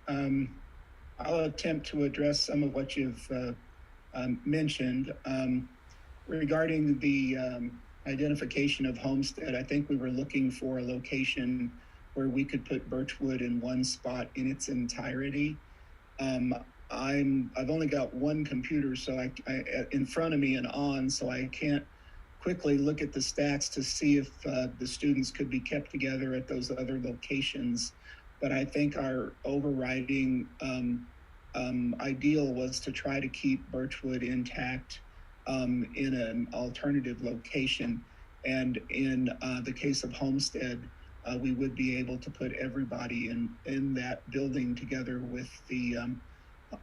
I'll attempt to address some of what you've mentioned. Regarding the identification of Homestead, I think we were looking for a location where we could put Birchwood in one spot in its entirety. I've only got one computer, so I in front of me and on, so I can't quickly look at the stats to see if the students could be kept together at those other locations. But I think our overriding ideal was to try to keep Birchwood intact in an alternative location. And in the case of Homestead, we would be able to put everybody in that building together with the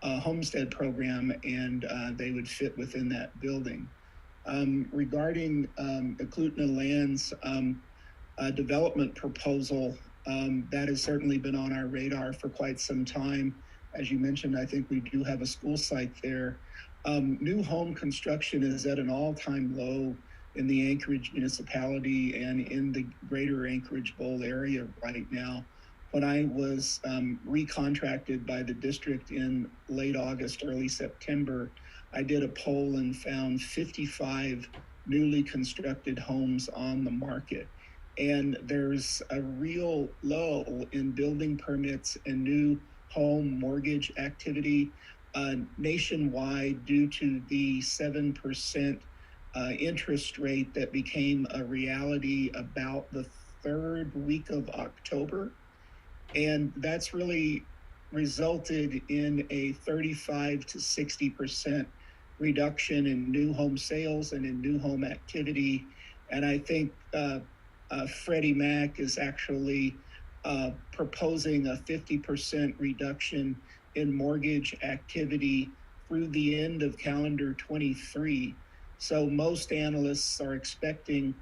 Homestead program, and they would fit within that building. Regarding the Klutna Lands development proposal, that has certainly been on our radar for quite some time. As you mentioned, I think we do have a school site there. New home construction is at an all-time low in the Anchorage municipality and in the greater Anchorage Bowl area right now. When I was recontracted by the district in late August, early September, I did a poll and found 55 newly constructed homes on the market. And there's a real lull in building permits and new home mortgage activity nationwide due to the 7% interest rate that became a reality about the third week of October. And that's really resulted in a 35 to 60% reduction in new home sales and in new home activity. And I think Freddie Mac is actually proposing a 50% reduction in mortgage activity through the end of calendar 23. So most analysts are expecting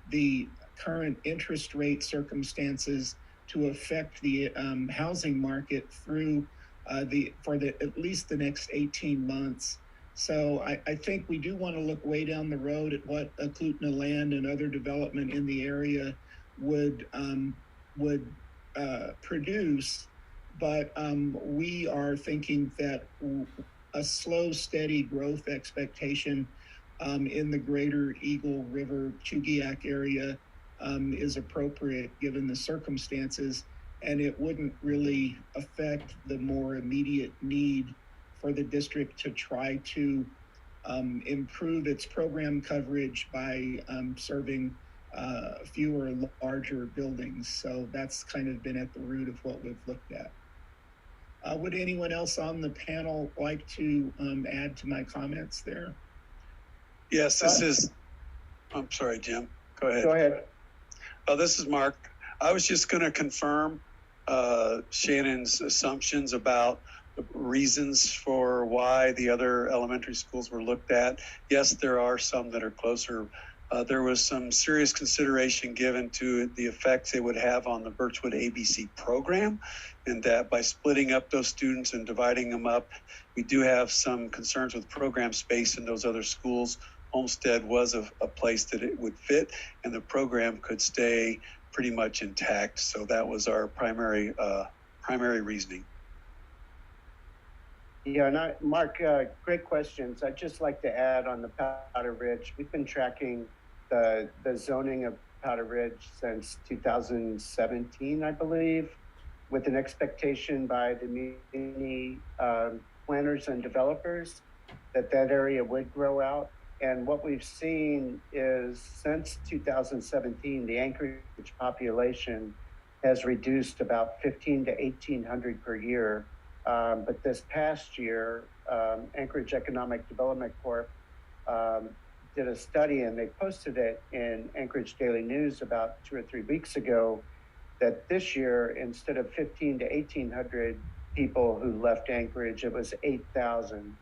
the current interest rate circumstances to affect the housing market through at least the next 18 months. So I think we do want to look way down the road at what Eklutna land and other development in the area would produce, but we are thinking that a slow, steady growth expectation in the greater Eagle River Chugiak area is appropriate given the circumstances, and it wouldn't really affect the more immediate need for the district to try to improve its program coverage by serving fewer larger buildings. So that's kind of been at the root of what we've looked at. Would anyone else on the panel like to add to my comments there? Yes, I'm sorry, Jim. Go ahead. Go ahead. This is Mark. I was just going to confirm Shannon's assumptions about the reasons for why the other elementary schools were looked at. Yes, there are some that are closer. There was some serious consideration given to the effects it would have on the Birchwood ABC program, and that by splitting up those students and dividing them up, we do have some concerns with program space in those other schools. Homestead was a place that it would fit, and the program could stay pretty much intact. So that was our primary reasoning. Yeah, Mark, great questions. I'd just like to add on the Powder Ridge, we've been tracking the zoning of Powder Ridge since 2017, I believe, with an expectation by the community planners and developers that area would grow out. And what we've seen is since 2017, the Anchorage population has reduced about 1,500 to 1,800 per year. But this past year, Anchorage Economic Development Corp did a study, and they posted it in Anchorage Daily News about 2 or 3 weeks ago, that this year, instead of 1,500 to 1,800 people who left Anchorage, it was 8,000.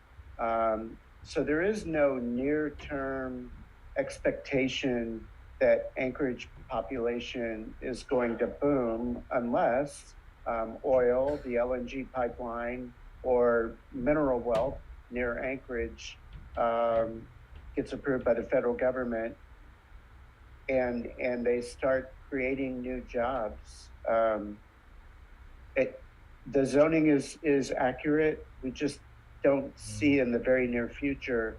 So there is no near-term expectation that Anchorage population is going to boom unless oil, the LNG pipeline, or mineral wealth near Anchorage gets approved by the federal government, and they start creating new jobs. The zoning is accurate. We just don't see in the very near future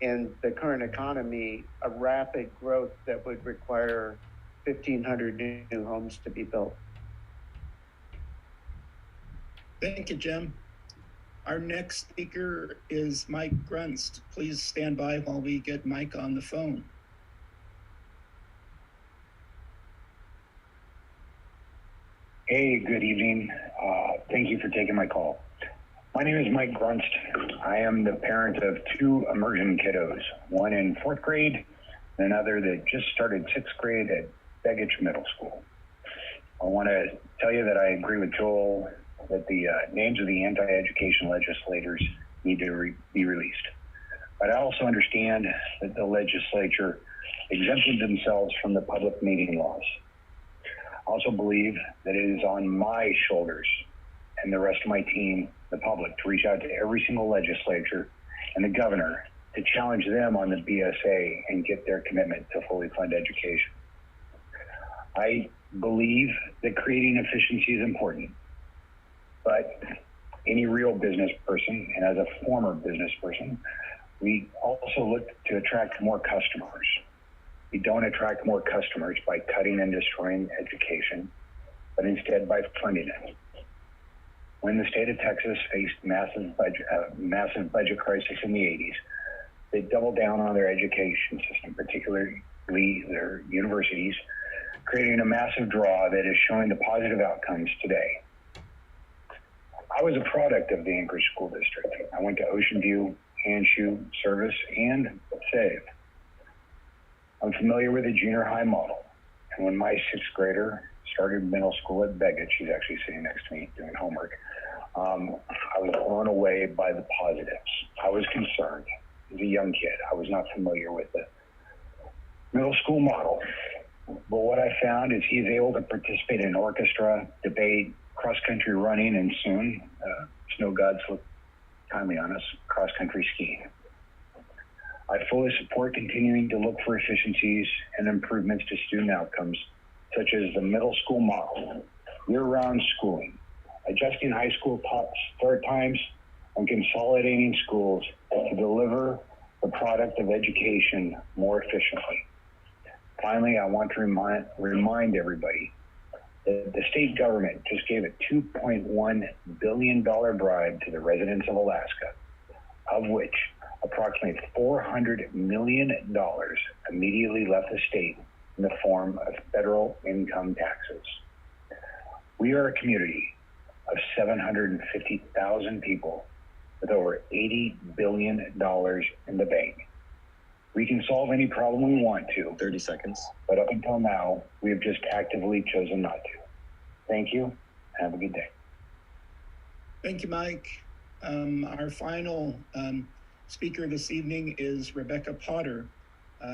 in the current economy a rapid growth that would require 1,500 new homes to be built. Thank you, Jim. Our next speaker is Mike Grunst. Please stand by while we get Mike on the phone. Hey, good evening. Thank you for taking my call. My name is Mike Grunst. I am the parent of 2 immersion kiddos, one in 4th grade and another that just started 6th grade at Begich Middle School. I want to tell you that I agree with Joel that the names of the anti-education legislators need to be released. But I also understand that the legislature exempted themselves from the public meeting laws. I also believe that it is on my shoulders and the rest of my team, the public, to reach out to every single legislature and the governor to challenge them on the BSA and get their commitment to fully fund education. I believe that creating efficiency is important, but any real business person, and as a former business person, we also look to attract more customers. We don't attract more customers by cutting and destroying education, but instead by funding it. When the state of Texas faced massive budget crisis in the 80s, they doubled down on their education system, particularly their universities, creating a massive draw that is showing the positive outcomes today. I was a product of the Anchorage School District. I went to Ocean View, Hanshu, Service, and Save. I'm familiar with the junior high model. And when my sixth grader started middle school at Beckett, she's actually sitting next to me doing homework, I was blown away by the positives. I was concerned. As a young kid, I was not familiar with the middle school model. But what I found is he's able to participate in orchestra, debate, cross-country running, and soon, snow gods look kindly on us, cross-country skiing. I fully support continuing to look for efficiencies and improvements to student outcomes, such as the middle school model, year-round schooling, adjusting high school start times, and consolidating schools to deliver the product of education more efficiently. Finally, I want to remind everybody that the state government just gave a $2.1 billion bribe to the residents of Alaska, of which approximately $400 million immediately left the state in the form of federal income taxes. We are a community of 750,000 people with over $80 billion in the bank. We can solve any problem we want to. 30 seconds. But up until now, we have just actively chosen not to. Thank you. Have a good day. Thank you, Mike. Our final speaker this evening is Rebecca Potter.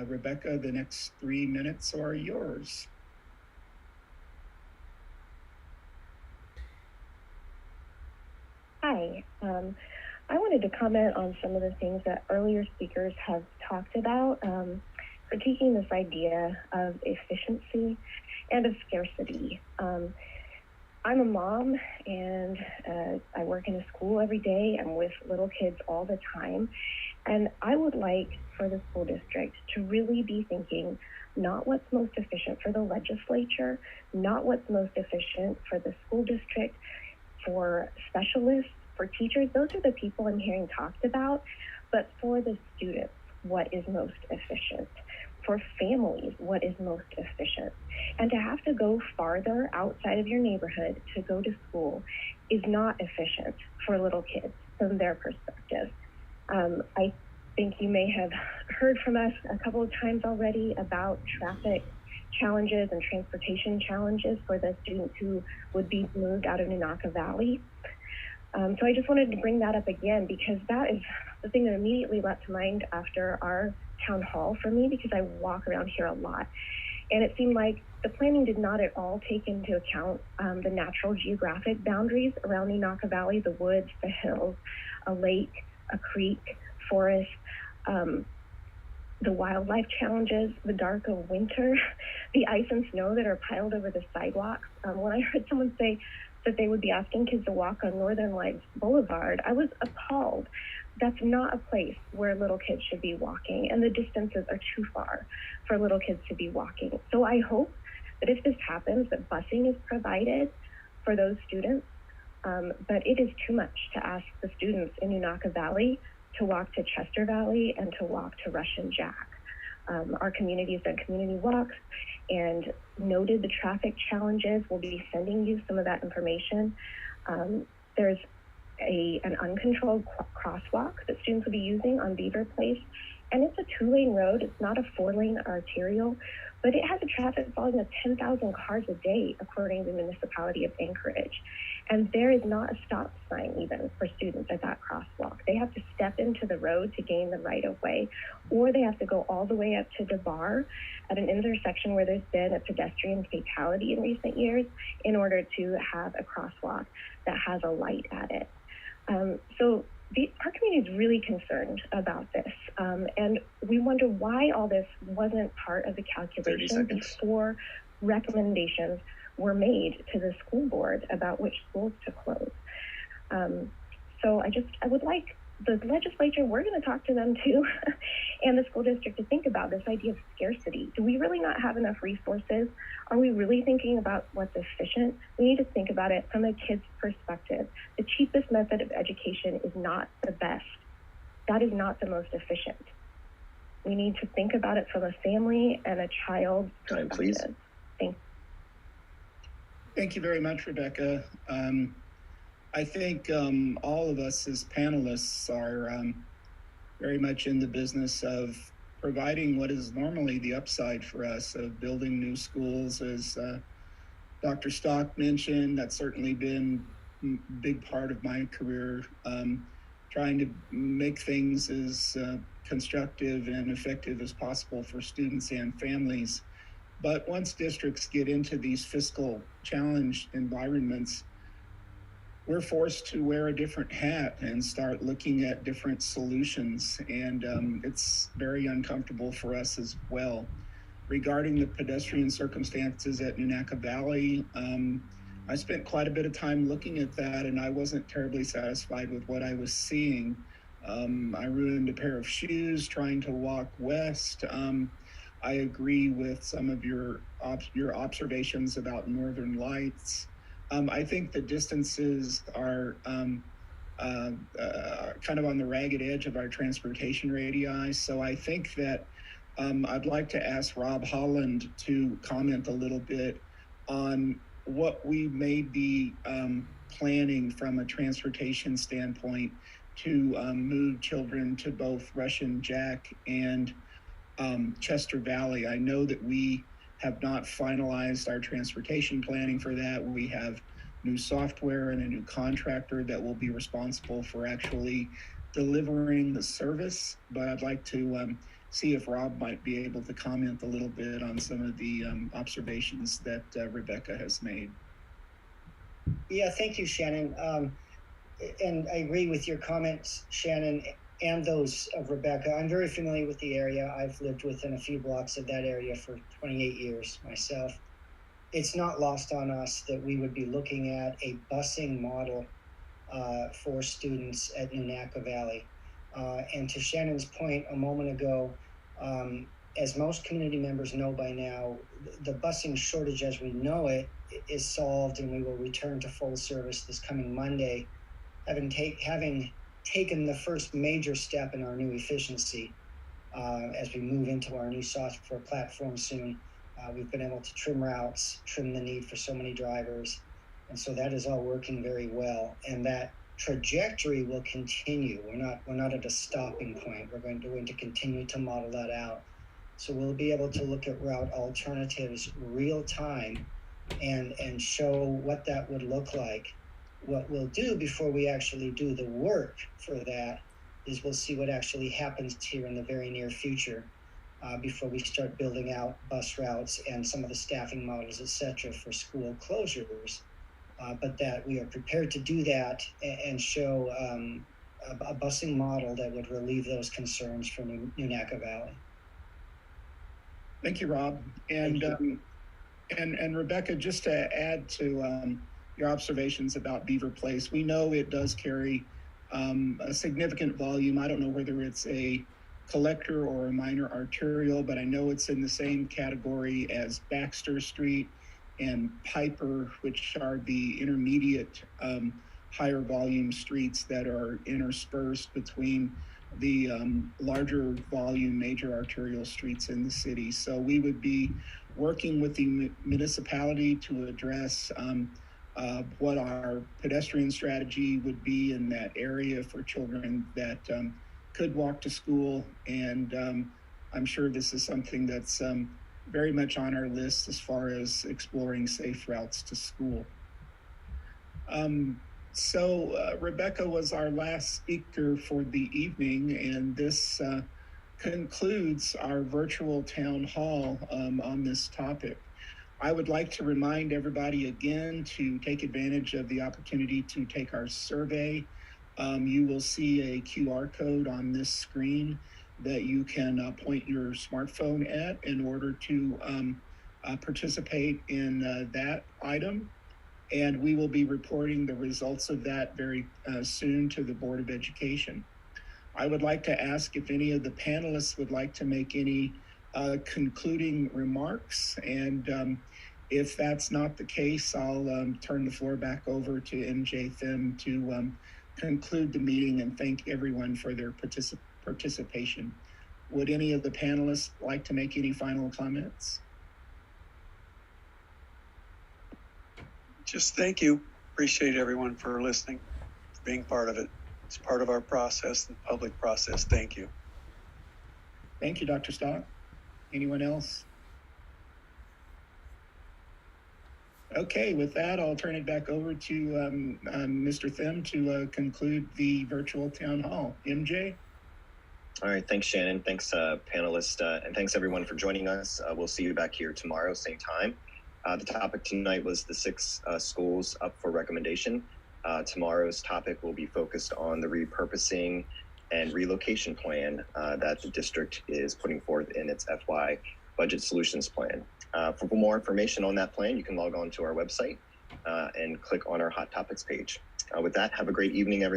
Rebecca, the next 3 minutes are yours. Hi. I wanted to comment on some of the things that earlier speakers have talked about, critiquing this idea of efficiency and of scarcity. I'm a mom and I work in a school every day. I'm with little kids all the time. And I would like for the school district to really be thinking not what's most efficient for the legislature, not what's most efficient for the school district, for specialists, for teachers. Those are the people I'm hearing talked about, but for the students, what is most efficient? For families, what is most efficient? And to have to go farther outside of your neighborhood to go to school is not efficient for little kids from their perspective. I think you may have heard from us a couple of times already about traffic challenges and transportation challenges for the students who would be moved out of Nunaka Valley. So I just wanted to bring that up again because that is the thing that immediately leapt to mind after our town hall for me, because I walk around here a lot. And it seemed like the planning did not at all take into account the natural geographic boundaries around Nunaka Valley, the woods, the hills, a lake, a creek, forest, the wildlife challenges, the dark of winter, the ice and snow that are piled over the sidewalks. When I heard someone say that they would be asking kids to walk on Northern Lights Boulevard, I was appalled. That's not a place where little kids should be walking, and the distances are too far for little kids to be walking. So I hope that if this happens, that busing is provided for those students, but it is too much to ask the students in Nunaka Valley to walk to Chester Valley and to walk to Russian Jack. Our community has done community walks and noted the traffic challenges. We'll be sending you some of that information. There's an uncontrolled crosswalk that students will be using on Beaver Place, and it's a 2-lane road. It's not a 4-lane arterial, but it has a traffic volume of 10,000 cars a day, according to the municipality of Anchorage. And there is not a stop sign even for students at that crosswalk. They have to step into the road to gain the right of way, or they have to go all the way up to DeBar at an intersection where there's been a pedestrian fatality in recent years in order to have a crosswalk that has a light at it. So our community is really concerned about this. And we wonder why all this wasn't part of the calculation before recommendations were made to the school board about which schools to close. So I would like the legislature, we're going to talk to them too, and the school district to think about this idea of scarcity. Do we really not have enough resources? Are we really thinking about what's efficient? We need to think about it from a kid's perspective. The cheapest method of education is not the best. That is not the most efficient. We need to think about it from a family and a child's perspective. Please. Thank you very much, Rebecca. I think all of us as panelists are very much in the business of providing what is normally the upside for us of building new schools. As Dr. Stock mentioned, that's certainly been a big part of my career, trying to make things as constructive and effective as possible for students and families. But once districts get into these fiscal challenged environments, we're forced to wear a different hat and start looking at different solutions. And it's very uncomfortable for us as well. Regarding the pedestrian circumstances at Nunaca Valley, I spent quite a bit of time looking at that, and I wasn't terribly satisfied with what I was seeing. I ruined a pair of shoes trying to walk west. I agree with some of your observations about northern lights. I think the distances are kind of on the ragged edge of our transportation radii. So I think that I'd like to ask Rob Holland to comment a little bit on what we may be planning from a transportation standpoint to move children to both Russian Jack and Chester Valley. I know that we have not finalized our transportation planning for that. We have new software and a new contractor that will be responsible for actually delivering the service. But I'd like to see if Rob might be able to comment a little bit on some of the observations that Rebecca has made. Yeah, thank you, Shannon. And I agree with your comments, Shannon, and those of Rebecca. I'm very familiar with the area. I've lived within a few blocks of that area for 28 years myself. It's not lost on us that we would be looking at a busing model for students at Nunaca Valley. And to Shannon's point a moment ago, as most community members know by now, the busing shortage as we know it is solved, and we will return to full service this coming Monday, having taken the first major step in our new efficiency as we move into our new software platform soon. We've been able to trim routes, trim the need for so many drivers, and so that is all working very well. And that trajectory will continue. We're not at a stopping point. We're going to continue to model that out. So we'll be able to look at route alternatives real time and show what that would look like. What we'll do before we actually do the work for that is we'll see what actually happens here in the very near future before we start building out bus routes and some of the staffing models, et cetera, for school closures. But that we are prepared to do that and show a busing model that would relieve those concerns for Nunaca Valley. Thank you, Rob. And Rebecca, just to add to your observations about Beaver Place, we know it does carry a significant volume. I don't know whether it's a collector or a minor arterial, but I know it's in the same category as Baxter Street and Piper, which are the intermediate higher volume streets that are interspersed between the larger volume major arterial streets in the city. So we would be working with the municipality to address what our pedestrian strategy would be in that area for children that could walk to school. And I'm sure this is something that's very much on our list as far as exploring safe routes to school. So Rebecca was our last speaker for the evening, and this concludes our virtual town hall on this topic. I would like to remind everybody again to take advantage of the opportunity to take our survey. You will see a QR code on this screen that you can point your smartphone at in order to participate in that item. And we will be reporting the results of that very soon to the Board of Education. I would like to ask if any of the panelists would like to make any concluding remarks. And if that's not the case, I'll turn the floor back over to MJ Thim to conclude the meeting and thank everyone for their participation. Would any of the panelists like to make any final comments? Just thank you. Appreciate everyone for listening, for being part of it. It's part of our process, the public process. Thank you. Thank you, Dr. Stock. Anyone else? Okay, with that, I'll turn it back over to Mr. Thim to conclude the virtual town hall. MJ? All right, thanks, Shannon. Thanks, panelists, and thanks everyone for joining us. We'll see you back here tomorrow, same time. The topic tonight was the 6 schools up for recommendation. Tomorrow's topic will be focused on the repurposing and relocation plan that the district is putting forth in its FY Budget Solutions Plan. For more information on that plan, you can log on to our website and click on our Hot Topics page. With that, have a great evening, everyone.